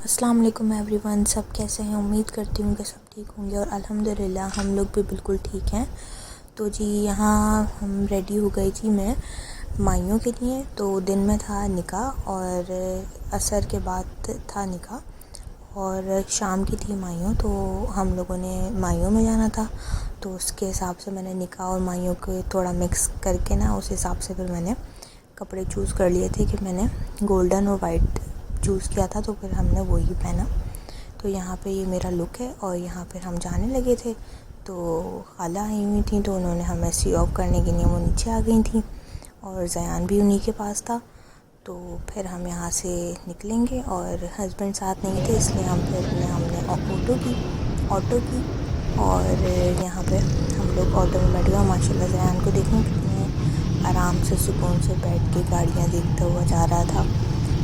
अस्सलाम वालेकुम एवरीवन। सब कैसे हैं? उम्मीद करती हूँ कि सब ठीक होंगे और अल्हम्दुलिल्लाह हम लोग भी बिल्कुल ठीक हैं। तो जी यहाँ हम रेडी हो गई थी मैं माइयों के लिए। तो दिन में था निकाह और असर के बाद था निकाह और शाम की थी माइयों। तो हम लोगों ने माइयों में जाना था, तो उसके हिसाब से मैंने निकाह और माइयों को थोड़ा मिक्स करके ना उस हिसाब से फिर मैंने कपड़े चूज़ कर लिए थे कि मैंने गोल्डन और वाइट चूज़ किया था, तो फिर हमने वही पहना। तो यहाँ पे ये मेरा लुक है और यहाँ पर हम जाने लगे थे। तो खाला आई हुई थी, तो उन्होंने हमें सी ऑफ करने के लिए वो नीचे आ गई थी और ज़यान भी उन्हीं के पास था। तो फिर हम यहाँ से निकलेंगे और हस्बैंड साथ नहीं थे, इसलिए हमने ऑटो की और यहाँ पे हम लोग ऑटो में बैठ गए। माशाल्लाह ज़यान को देखें कितने आराम से सुकून से बैठ के गाड़ियाँ देखता हुआ जा रहा था।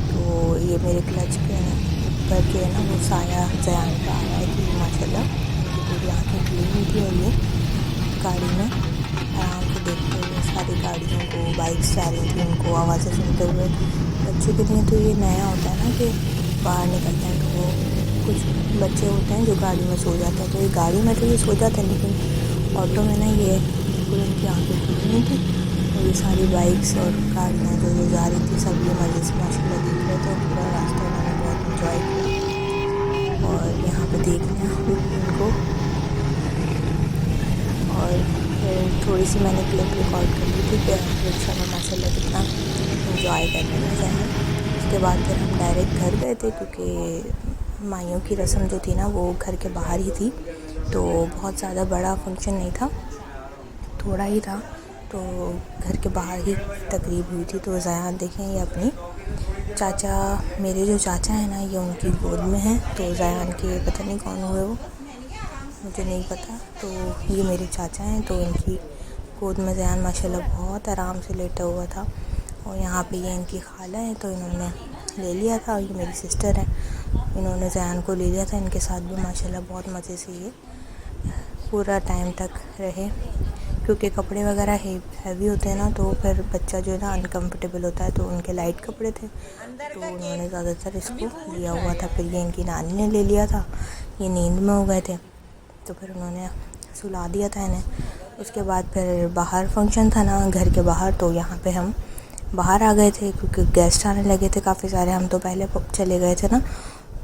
तो ये मेरे क्लच के ऊपर के ना वो साया ज़यान का आ रहा है कि माशाल्लाह उनकी पूरी आँखें खुली हुई थी और ये गाड़ी में आराम से देखते हुए सारी गाड़ियों को, बाइक्स जा रही थी उनको आवाज़ें सुनते हुए। बच्चों के लिए तो ये नया होता है ना कि बाहर निकलते हैं तो वो कुछ बच्चे होते हैं जो गाड़ी में सो जाते हैं। तो ये गाड़ी में तो ये सो जाते हैं, लेकिन ऑटो में ना ये बिल्कुल उनकी आँखें खुली हुई थी। और ये सारी बाइक्स और गाड़ियाँ जो जा रही थी सब ये मज़े से माशाल्लाह देख रहे थे। पूरा रास्ता उन्होंने बहुत इंजॉय किया और यहाँ पे देख रहे हैं उनको। और फिर थोड़ी सी मैंने क्लिप रिकॉर्ड कर ली थी कि रिक्शा में माशाल्लाह कितना इंजॉय करने लगे हैं। उसके बाद फिर हम डायरेक्ट घर गए थे, क्योंकि माइयों की रस्म जो थी ना वो घर के बाहर ही थी। तो बहुत ज़्यादा बड़ा फंक्शन नहीं था, थोड़ा ही था, तो घर के बाहर ही तकरीब हुई थी। तो ज़यान देखें ये अपनी चाचा, मेरे जो चाचा हैं ना ये उनकी गोद में हैं। तो ज़यान के पता नहीं कौन हुए वो, मुझे नहीं पता। तो ये मेरे चाचा हैं, तो इनकी गोद में ज़यान माशाल्लाह बहुत आराम से लेटा हुआ था। और यहाँ पे ये इनकी खाला है, तो इन्होंने ले लिया था। और ये मेरी सिस्टर है, इन्होंने ज़यान को ले लिया था। इनके साथ भी माशाल्लाह बहुत मज़े से ये पूरा टाइम तक रहे, क्योंकि कपड़े वगैरह हैवी होते हैं ना, तो फिर बच्चा जो है ना अनकम्फर्टेबल होता है। तो उनके लाइट कपड़े थे, तो उन्होंने ज़्यादातर इसको लिया हुआ था। फिर ये इनकी नानी ने ले लिया था, ये नींद में हो गए थे, तो फिर उन्होंने सुला दिया था इन्हें। उसके बाद फिर बाहर फंक्शन था ना घर के बाहर, तो यहाँ पे हम बाहर आ गए थे क्योंकि गेस्ट आने लगे थे काफ़ी सारे। हम तो पहले चले गए थे ना,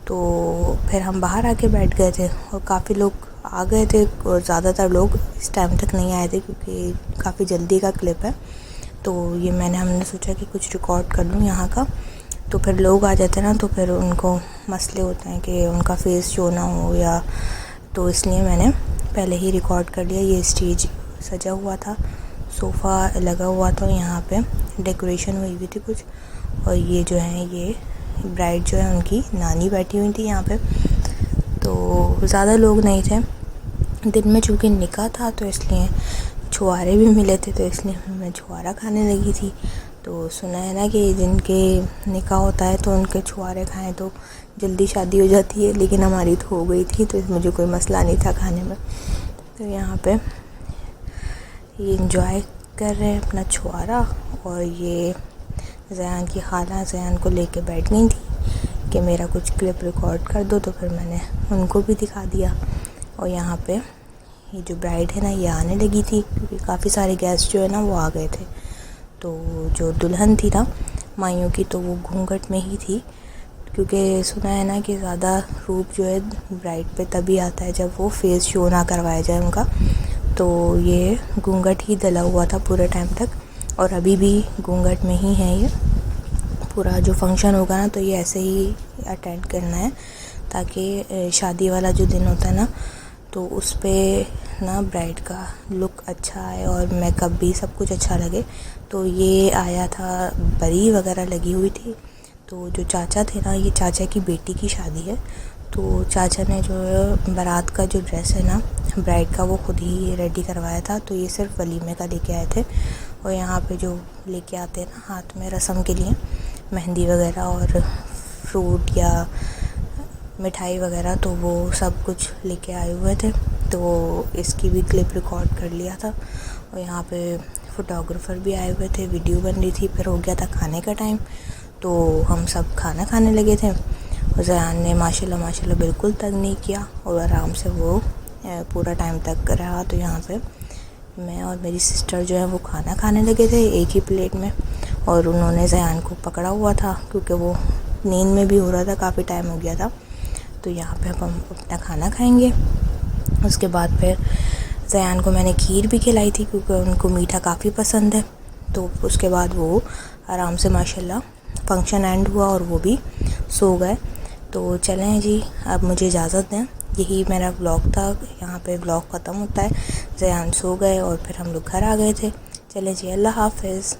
तो फिर हम बाहर आके बैठ गए थे और काफ़ी लोग आ गए थे और ज़्यादातर लोग इस टाइम तक नहीं आए थे, क्योंकि काफ़ी जल्दी का क्लिप है। तो ये हमने सोचा कि कुछ रिकॉर्ड कर लूँ यहाँ का। तो फिर लोग आ जाते हैं ना, तो फिर उनको मसले होते हैं कि उनका फेस शो ना हो या, तो इसलिए मैंने पहले ही रिकॉर्ड कर लिया। ये स्टेज सजा हुआ था, सोफ़ा लगा हुआ था, यहाँ पे डेकोरेशन हुई हुई थी कुछ। और ये जो है ये ब्राइड जो है उनकी नानी बैठी हुई थी यहाँ पे। तो ज़्यादा लोग नहीं थे दिन में, चूँकि निकाह था तो इसलिए छुआरे भी मिले थे, तो इसलिए मैं छुआरा खाने लगी थी। तो सुना है ना कि जिनके निकाह होता है तो उनके छुआरे खाएं तो जल्दी शादी हो जाती है, लेकिन हमारी तो हो गई थी, तो मुझे कोई मसला नहीं था खाने में। तो यहाँ पे ये इंजॉय कर रहे हैं अपना छुआरा। और ये ज़यान की खाला ज़यान को लेके बैठ गई थी कि मेरा कुछ क्लिप रिकॉर्ड कर दो, तो फिर मैंने उनको भी दिखा दिया। और यहाँ पे ये जो ब्राइड है ना ये आने लगी थी, क्योंकि काफ़ी सारे गेस्ट जो है ना वो आ गए थे। तो जो दुल्हन थी ना माइयों की, तो वो घूंघट में ही थी, क्योंकि सुना है ना कि ज़्यादा रूप जो है ब्राइड पे तभी आता है जब वो फेस शो ना करवाया जाए उनका। तो ये घूंघट ही डला हुआ था पूरे टाइम तक, और अभी भी घूंघट में ही है ये। पूरा जो फंक्शन होगा ना तो ये ऐसे ही अटेंड करना है, ताकि शादी वाला जो दिन होता है ना तो उस पे ना ब्राइड का लुक अच्छा आए और मेकअप भी सब कुछ अच्छा लगे। तो ये आया था, बरी वगैरह लगी हुई थी। तो जो चाचा थे ना, ये चाचा की बेटी की शादी है, तो चाचा ने जो बारात का जो ड्रेस है ना ब्राइड का वो खुद ही रेडी करवाया था। तो ये सिर्फ वलीमे का लेके आए थे। और यहाँ पे जो लेके आते हैं ना हाथ में रस्म के लिए मेहंदी वगैरह और फ्रूट या मिठाई वगैरह, तो वो सब कुछ लेके आए हुए थे। तो इसकी भी क्लिप रिकॉर्ड कर लिया था। और यहाँ पे फ़ोटोग्राफ़र भी आए हुए थे, वीडियो बन रही थी। फिर हो गया था खाने का टाइम, तो हम सब खाना खाने लगे थे। और ज़यान ने माशाल्लाह बिल्कुल तंग नहीं किया और आराम से वो पूरा टाइम तक रहा। तो यहाँ पे मैं और मेरी सिस्टर जो है वो खाना खाने लगे थे एक ही प्लेट में, और उन्होंने ज़यान को पकड़ा हुआ था क्योंकि वो नींद में भी हो रहा था, काफ़ी टाइम हो गया था। तो यहाँ पे हम अपना खाना खाएंगे। उसके बाद फिर ज़यान को मैंने खीर भी खिलाई थी क्योंकि उनको मीठा काफ़ी पसंद है। तो उसके बाद वो आराम से माशाल्लाह फंक्शन एंड हुआ और वो भी सो गए। तो चलें जी, अब मुझे इजाज़त दें। यही मेरा व्लॉग था, यहाँ पे व्लॉग ख़त्म होता है। ज़यान सो गए और फिर हम लोग घर आ गए थे। चलें जी, अल्लाह हाफ़िज़।